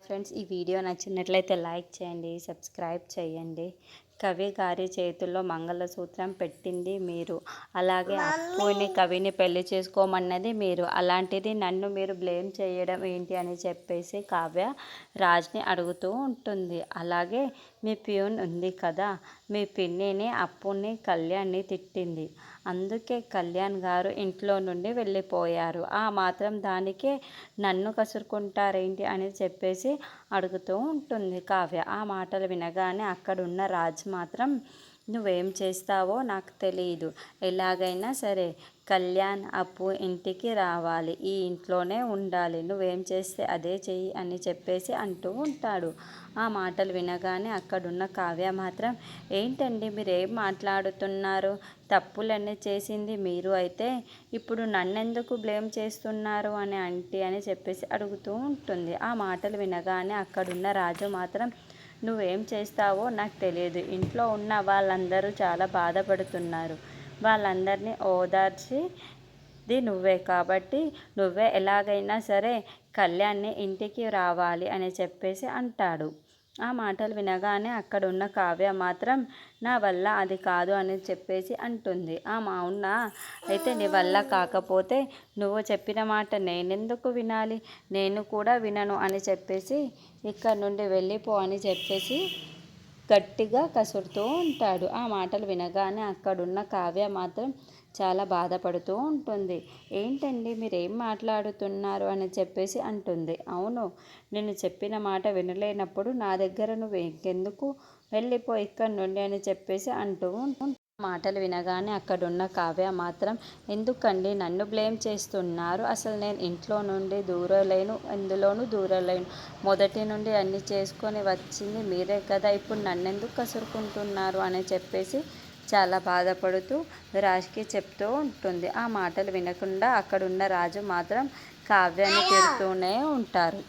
Friends, ఈ video నచ్చినట్లయితే like చేయండి, సబ్స్క్రైబ్ చేయండి. కవి గారి చేతుల్లో మంగళసూత్రం పెట్టింది మీరు, అలాగే అప్పుని కవిని పెళ్లి చేసుకోమన్నది మీరు. అలాంటిది నన్ను మీరు బ్లేమ్ చేయడం ఏంటి అని చెప్పేసి కావ్య రాజ్ని అడుగుతూ ఉంటుంది. అలాగే మీ ప్యూన్ ఉంది కదా, మీ పిన్నిని, అప్పుని, కళ్యాణ్ని తిట్టింది. అందుకే కళ్యాణ్ గారు ఇంట్లో నుండి వెళ్ళిపోయారు. ఆ మాత్రం దానికే నన్ను కసురుకుంటారేంటి అని చెప్పేసి అడుగుతూ ఉంటుంది కావ్య. ఆ మాటలు వినగానే అక్కడున్న రాజ్ మాత్రం, నువ్వేం చేస్తావో నాకు తెలియదు, ఎలాగైనా సరే కళ్యాణ్, అప్పు ఇంటికి రావాలి, ఈ ఇంట్లోనే ఉండాలి, నువ్వేం చేస్తే అదే చెయ్యి అని చెప్పేసి అంటూ ఉంటాడు. ఆ మాటలు వినగానే అక్కడున్న కావ్య మాత్రం, ఏంటండి మీరు ఏం మాట్లాడుతున్నారు, తప్పులన్నీ చేసింది మీరు అయితే ఇప్పుడు నన్నెందుకు బ్లేమ్ చేస్తున్నారు అని ఆంటీ అని చెప్పేసి అడుగుతూ ఉంటుంది. ఆ మాటలు వినగానే అక్కడున్న రాజు మాత్రం, నువ్వేం చేస్తావో నాకు తెలియదు, ఇంట్లో ఉన్న వాళ్ళందరూ చాలా బాధపడుతున్నారు, వాళ్ళందరినీ ఓదార్చిది నువ్వే, కాబట్టి నువ్వే ఎలాగైనా సరే కళ్యాణ్ని ఇంటికి రావాలి అని చెప్పేసి అంటాడు. ఆ మాటలు వినగానే అక్కడున్న కావ్య మాత్రం, నా వల్ల అది కాదు అని చెప్పేసి అంటుంది. అవునా, అయితే నీ వల్ల కాకపోతే నువ్వు చెప్పిన మాట నేనెందుకు వినాలి, నేను కూడా వినను అని చెప్పేసి ఇక్కడ నుండి వెళ్ళిపో అని చెప్పేసి గట్టిగా కసురుతూ ఉంటాడు. ఆ మాటలు వినగానే అక్కడున్న కావ్య మాత్రం చాలా బాధపడుతూ ఉంటుంది. ఏంటండి మీరేం మాట్లాడుతున్నారు అని చెప్పేసి అంటుంది. అవును, నేను చెప్పిన మాట వినలేనప్పుడు నా దగ్గర నువ్వు ఇంకెందుకు, వెళ్ళిపో ఇక్కడి నుండి అని చెప్పేసి అంటూ మాటలు వినగానే అక్కడున్న కావ్య మాత్రం, ఎందుకండి నన్ను బ్లేమ్ చేస్తున్నారు, అసలు నేను ఇంట్లో నుండి దూరలేను, ఎందులోనూ దూరలేను, మొదటి నుండి అన్నీ చేసుకొని వచ్చింది మీరే కదా, ఇప్పుడు నన్నెందుకు కసురుకుంటున్నారు అని చెప్పేసి చాలా బాధపడుతూ రాజ్కి చెప్తూ ఉంటుంది. ఆ మాటలు వినకుండా అక్కడున్న రాజు మాత్రం కావ్యాన్ని తిడుతూనే ఉంటారు.